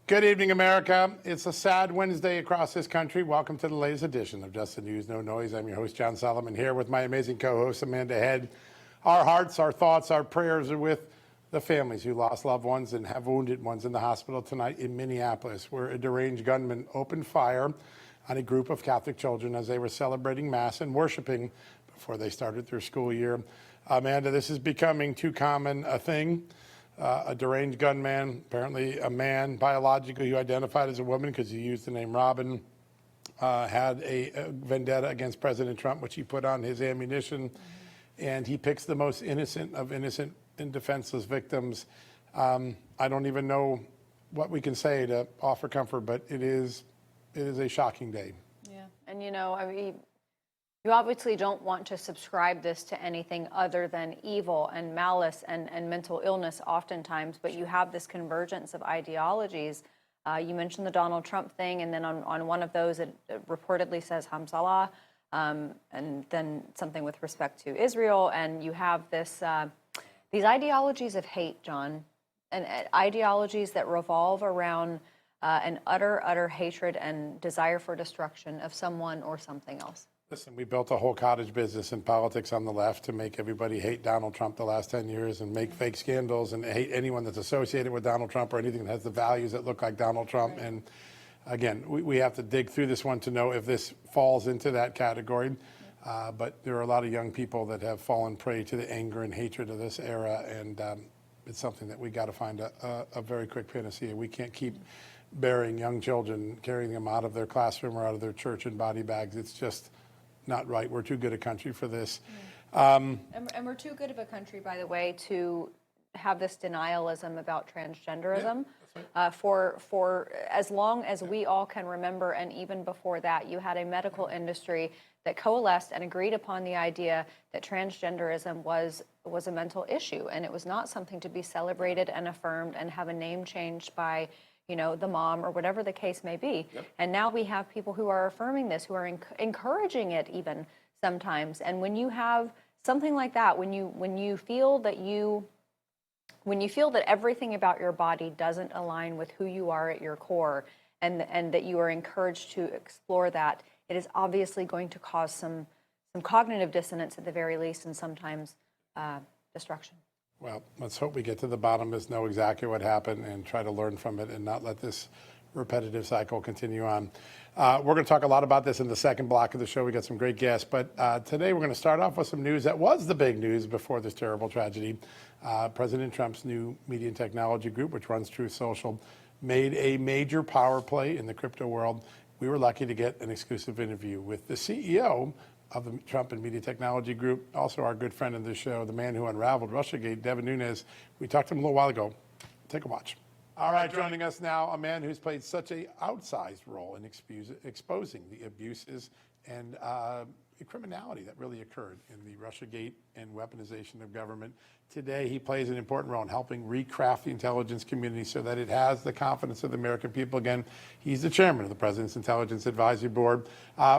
Good evening, America. It's a sad Wednesday across this country. Welcome to the latest edition of Just the News, No Noise. I'm your host, John Solomon, here with my amazing co-host, Amanda Head. Our hearts, our thoughts, our prayers are with the families who lost loved ones and have wounded ones in the hospital tonight in Minneapolis, where a deranged gunman opened fire on a group of Catholic children as they were celebrating Mass and worshiping before they started their school year. Amanda, this is becoming too common a thing. A deranged gunman, apparently a man biologically who identified as a woman because he used the name Robin, had a vendetta against President Trump, which he put on his ammunition. And he picks the most innocent of innocent and defenseless victims. I don't even know what we can say to offer comfort, but it is a shocking day. Yeah, and you know, I mean, you obviously don't want to subscribe this to anything other than evil and malice and mental illness oftentimes, but you have this convergence of ideologies. You mentioned the Donald Trump thing, and then on one of those it reportedly says Hamzalah, and then something with respect to Israel, and you have this these ideologies of hate, John, and ideologies that revolve around an utter hatred and desire for destruction of someone or something else. Listen, we built a whole cottage business in politics on the left to make everybody hate Donald Trump the last 10 years and make fake scandals and hate anyone that's associated with Donald Trump or anything that has the values that look like Donald Trump. Right. And again, we have to dig through this one to know if this falls into that category. But there are a lot of young people that have fallen prey to the anger and hatred of this era. And it's something that we got to find a very quick panacea. We can't keep burying young children, carrying them out of their classroom or out of their church in body bags. It's just not right. We're too good a country for this. And we're too good of a country, by the way, to have this denialism about transgenderism. Yeah, right. For as long as we all can remember, and even before that, you had a medical industry that coalesced and agreed upon the idea that transgenderism was a mental issue, and it was not something to be celebrated and affirmed and have a name changed by, you know, the mom or whatever the case may be. Yep. And now we have people who are affirming this, who are encouraging it even sometimes. And when you have something like that, when you feel that everything about your body doesn't align with who you are at your core, and that you are encouraged to explore that, it is obviously going to cause some cognitive dissonance at the very least, and sometimes destruction. Well, let's hope we get to the bottom of this, know exactly what happened, and try to learn from it and not let this repetitive cycle continue on. We're going to talk a lot about this in the second block of the show. We got some great guests, but today we're going to start off with some news that was the big news before this terrible tragedy. President Trump's new media and technology group, which runs Truth Social, made a major power play in the crypto world. We were lucky to get an exclusive interview with the CEO of the Trump and Media Technology Group, also our good friend in this show, the man who unraveled Russiagate, Devin Nunes. We talked to him a little while ago. Take a watch. All right, joining us now, a man who's played such a outsized role in exposing the abuses and criminality that really occurred in the Russiagate and weaponization of government. Today, he plays an important role in helping recraft the intelligence community so that it has the confidence of the American people. Again, he's the chairman of the President's Intelligence Advisory Board,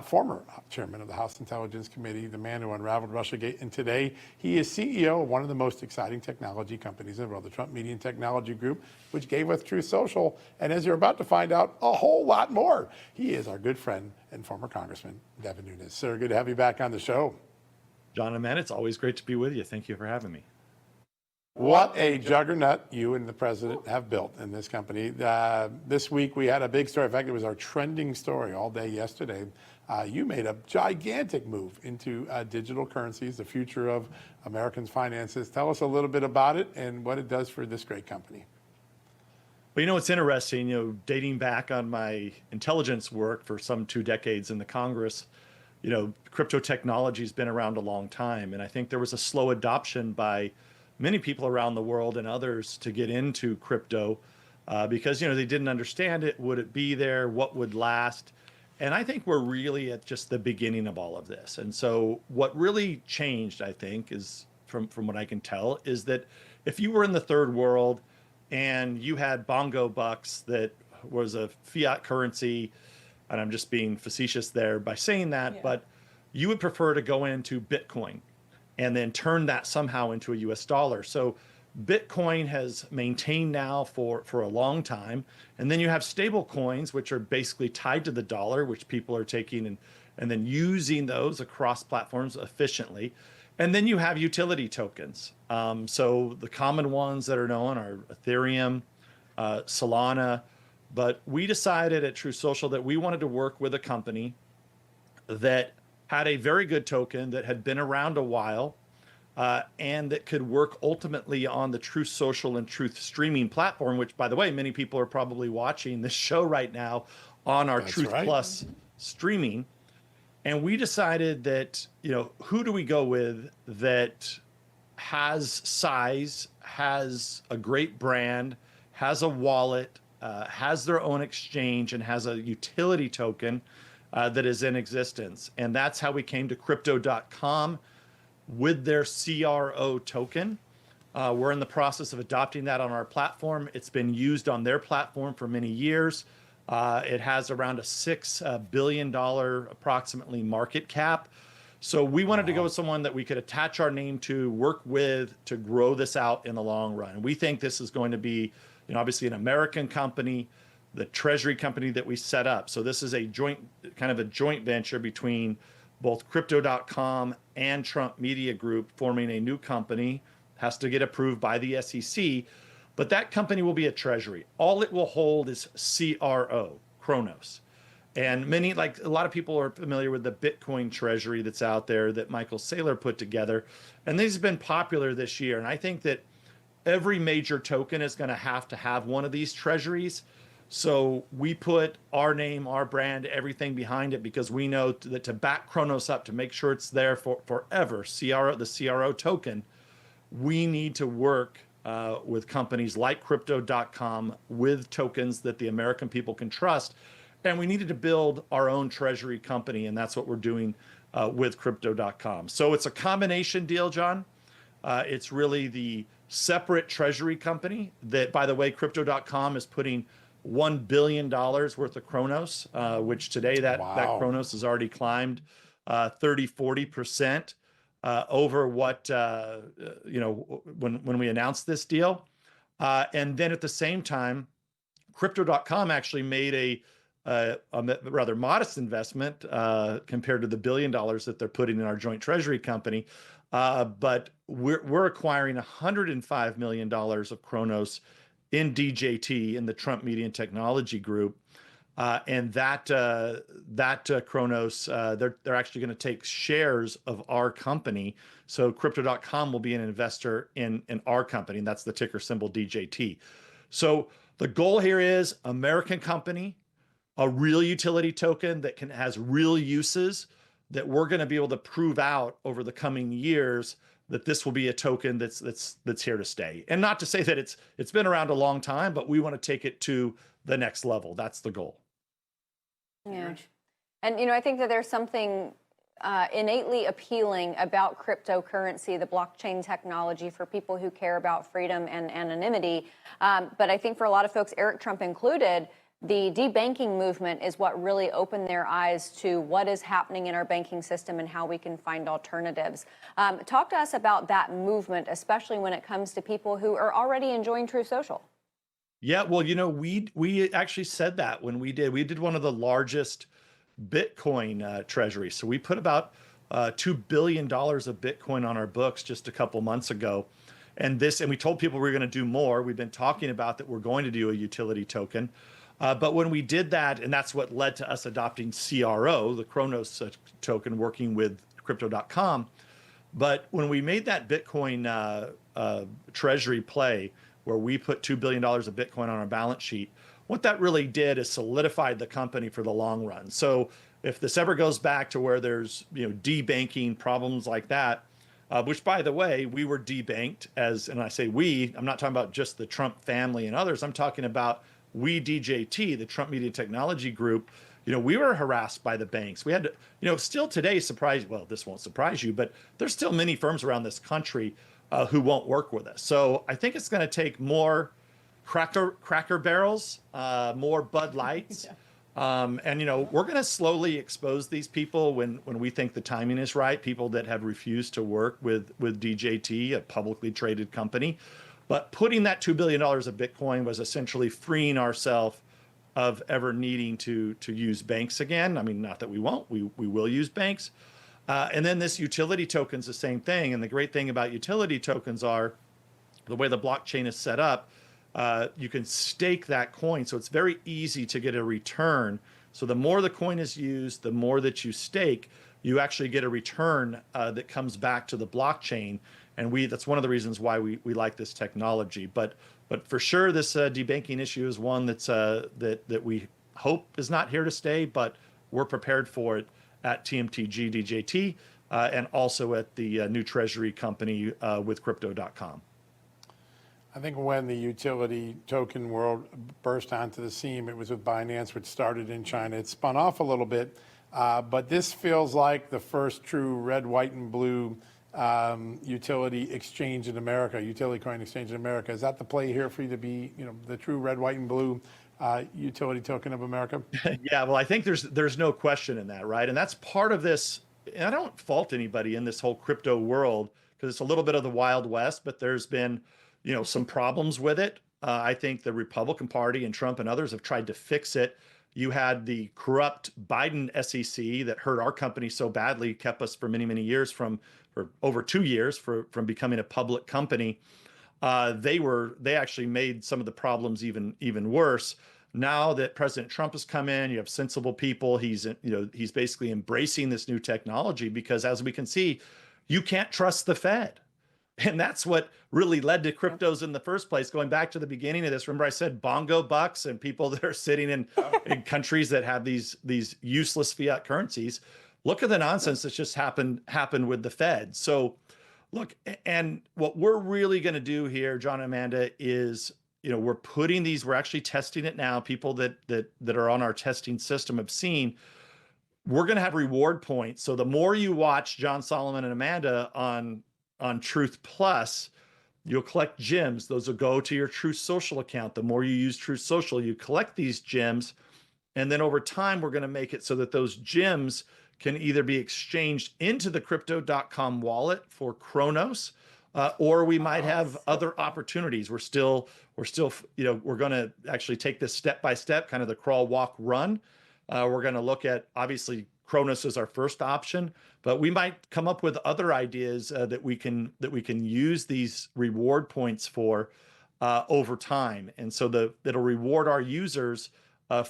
former chairman of the House Intelligence Committee, the man who unraveled Russiagate. And today, he is CEO of one of the most exciting technology companies in the world, the Trump Media and Technology Group, which gave us Truth Social. And as you're about to find out, a whole lot more. He is our good friend and former Congressman, Devin Nunes. Sir, good to have you back on the show. John and Matt, it's always great to be with you. Thank you for having me. What a juggernaut you and the president have built in this company. This week we had a big story. In fact, it was our trending story all day yesterday. You made a gigantic move into digital currencies, the future of Americans' finances. Tell us a little bit about it and what it does for this great company. Well, you know, it's interesting, dating back on my intelligence work for some 2 decades in the Congress, crypto technology has been around a long time. And I think there was a slow adoption by many people around the world and others to get into crypto because, they didn't understand it. Would it be there? What would last? And I think we're really at just the beginning of all of this. And so what really changed, I think, is from what I can tell, is that if you were in the third world and you had bongo bucks that was a fiat currency, and I'm just being facetious there by saying that, yeah, but you would prefer to go into Bitcoin and then turn that somehow into a US dollar. So Bitcoin has maintained now for a long time. And then you have stable coins, which are basically tied to the dollar, which people are taking and then using those across platforms efficiently. And then you have utility tokens. So the common ones that are known are Ethereum, Solana. But we decided at True Social that we wanted to work with a company that had a very good token that had been around a while, and that could work ultimately on the Truth Social and Truth streaming platform, which, by the way, many people are probably watching this show right now on our That's Truth right. Plus streaming. And we decided that, who do we go with that has size, has a great brand, has a wallet, has their own exchange, and has a utility token that is in existence. And that's how we came to crypto.com with their CRO token. We're in the process of adopting that on our platform. It's been used on their platform for many years. It has around a $6 billion approximately market cap. So we wanted to go with someone that we could attach our name to, work with to grow this out in the long run. And we think this is going to be, obviously an American company, the treasury company that we set up. So this is a joint venture between both crypto.com and Trump Media Group, forming a new company. Has to get approved by the SEC, but that company will be a treasury. All it will hold is CRO, Kronos. And a lot of people are familiar with the Bitcoin treasury that's out there that Michael Saylor put together. And these have been popular this year. And I think that every major token is going to have one of these treasuries. So we put our name, our brand, everything behind it, because we know that to back Kronos up, to make sure it's there for forever, the CRO token, we need to work with companies like crypto.com with tokens that the American people can trust. And we needed to build our own treasury company, and that's what we're doing with crypto.com. So it's a combination deal, John. It's really the separate treasury company that, by the way, crypto.com is putting $1 billion worth of Kronos, which today that Kronos has already climbed 30-40% over what, when we announced this deal. And then at the same time, crypto.com actually made a rather modest investment compared to the $1 billion that they're putting in our joint treasury company. But we're acquiring $105 million of Kronos in DJT, in the Trump Media and Technology Group. And that Kronos, they're actually going to take shares of our company. So crypto.com will be an investor in our company, and that's the ticker symbol DJT. So the goal here is American company, a real utility token that has real uses that we're going to be able to prove out over the coming years that this will be a token that's here to stay. And not to say that it's been around a long time, but we want to take it to the next level. That's the goal. Yeah. And, I think that there's something innately appealing about cryptocurrency, the blockchain technology, for people who care about freedom and anonymity. But I think for a lot of folks, Eric Trump included, the debanking movement is what really opened their eyes to what is happening in our banking system and how we can find alternatives. Talk to us about that movement, especially when it comes to people who are already enjoying True Social. Yeah, well, we actually said that when we did one of the largest Bitcoin treasuries. So we put about $2 billion of Bitcoin on our books just a couple months ago. And we told people we were going to do more. We've been talking about that we're going to do a utility token. But when we did that, and that's what led to us adopting CRO, the Kronos token, working with crypto.com. But when we made that Bitcoin treasury play, where we put $2 billion of Bitcoin on our balance sheet, what that really did is solidified the company for the long run. So if this ever goes back to where there's debanking problems like that, which, by the way, we were debanked and I say we, I'm not talking about just the Trump family and others. I'm talking about we DJT, the Trump Media Technology Group. We were harassed by the banks. We had to, still today, this won't surprise you, but there's still many firms around this country who won't work with us. So I think it's going to take more Cracker Barrels, more Bud Lights. And, we're going to slowly expose these people when we think the timing is right, people that have refused to work with DJT, a publicly traded company. But putting that $2 billion of Bitcoin was essentially freeing ourselves of ever needing to use banks again. I mean, not that we won't, we will use banks. And then this utility token's the same thing. And the great thing about utility tokens are the way the blockchain is set up, you can stake that coin. So it's very easy to get a return. So the more the coin is used, the more that you stake, you actually get a return that comes back to the blockchain. And that's one of the reasons why we like this technology. But for sure, this debanking issue is one that we hope is not here to stay, but we're prepared for it at TMTG DJT and also at the new treasury company with crypto.com. I think when the utility token world burst onto the scene, it was with Binance, which started in China. It spun off a little bit, but this feels like the first true red, white, and blue utility exchange in America, utility coin exchange in America. Is that the play here for you to be, the true red, white, and blue utility token of America? Yeah, well, I think there's no question in that, right? And that's part of this. And I don't fault anybody in this whole crypto world because it's a little bit of the Wild West, but there's been, some problems with it. I think the Republican Party and Trump and others have tried to fix it. You had the corrupt Biden SEC that hurt our company so badly, kept us for many, many years for over 2 years from becoming a public company. They actually made some of the problems even worse. Now that President Trump has come in, you have sensible people. He's basically embracing this new technology because, as we can see, you can't trust the Fed. And that's what really led to cryptos in the first place. Going back to the beginning of this, remember I said bongo bucks and people that are sitting in countries that have these useless fiat currencies. Look at the nonsense that's just happened with the Fed. So look, and what we're really going to do here, John and Amanda, is we're actually testing it now. People that are on our testing system have seen. We're going to have reward points. So the more you watch John Solomon and Amanda on Truth Plus, you'll collect gems. Those will go to your Truth Social account. The more you use Truth Social, you collect these gems. And then over time, we're going to make it so that those gems can either be exchanged into the crypto.com wallet for Kronos, or we might have other opportunities. We're going to actually take this step by step, kind of the crawl, walk, run. We're going to look at, obviously, Kronos is our first option, but we might come up with other ideas that we can use these reward points for over time. And so it'll reward our users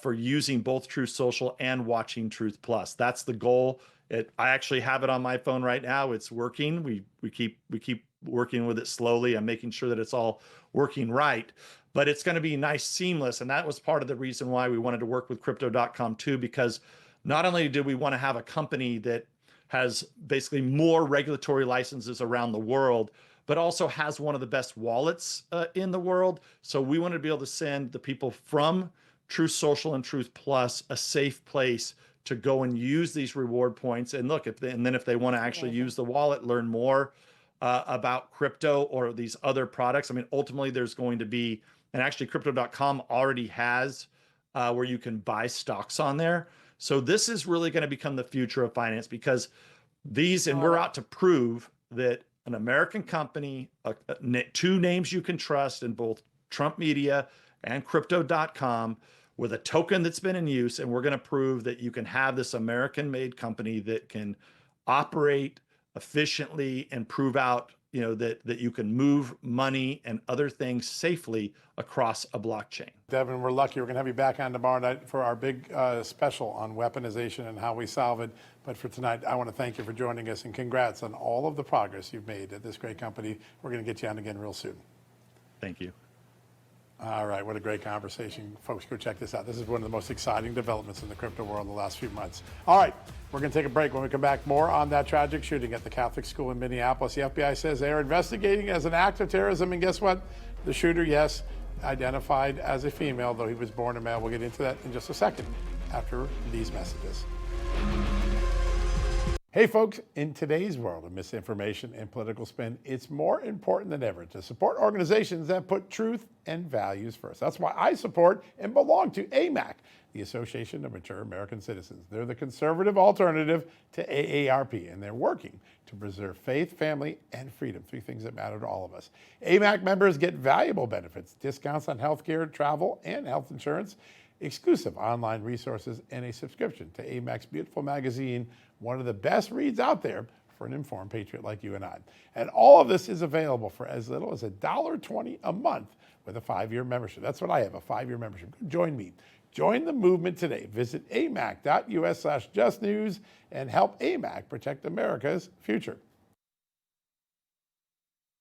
for using both Truth Social and watching Truth Plus. That's the goal. I actually have it on my phone right now. It's working. We keep working with it slowly. I'm making sure that it's all working right, but it's going to be nice, seamless. And that was part of the reason why we wanted to work with crypto.com too, because not only do we want to have a company that has basically more regulatory licenses around the world, but also has one of the best wallets in the world. So we want to be able to send the people from Truth Social and Truth Plus a safe place to go and use these reward points. And look, if they want to actually use the wallet, learn more about crypto or these other products. I mean, ultimately there's going to be, and actually crypto.com already has where you can buy stocks on there. So this is really going to become the future of finance because we're out to prove that an American company, two names you can trust in both Trump Media and crypto.com with a token that's been in use. And we're going to prove that you can have this American-made company that can operate efficiently and prove out, that you can move money and other things safely across a blockchain. Devin, we're lucky. We're going to have you back on tomorrow night for our big special on weaponization and how we solve it. But for tonight, I want to thank you for joining us and congrats on all of the progress you've made at this great company. We're going to get you on again real soon. Thank you. All right, what a great conversation. Folks, go check this out. This is one of the most exciting developments in the crypto world in the last few months. All right, we're going to take a break. When we come back, more on that tragic shooting at the Catholic school in Minneapolis. The FBI says they are investigating as an act of terrorism. And guess what? The shooter, yes, identified as a female, though he was born a male. We'll get into that in just a second after these messages. Hey folks, in today's world of misinformation and political spin, it's more important than ever to support organizations that put truth and values first. That's why I support and belong to AMAC, the Association of Mature American Citizens. They're the conservative alternative to AARP, and they're working to preserve faith, family, and freedom, three things that matter to all of us. AMAC members get valuable benefits, discounts on healthcare, travel, and health insurance, exclusive online resources, and a subscription to AMAC's beautiful magazine, one of the best reads out there for an informed patriot like you and I. And all of this is available for as little as $1.20 a month with a 5-year membership. That's what I have, a 5-year membership. Join me. Join the movement today. Visit amac.us/justnews and help AMAC protect America's future.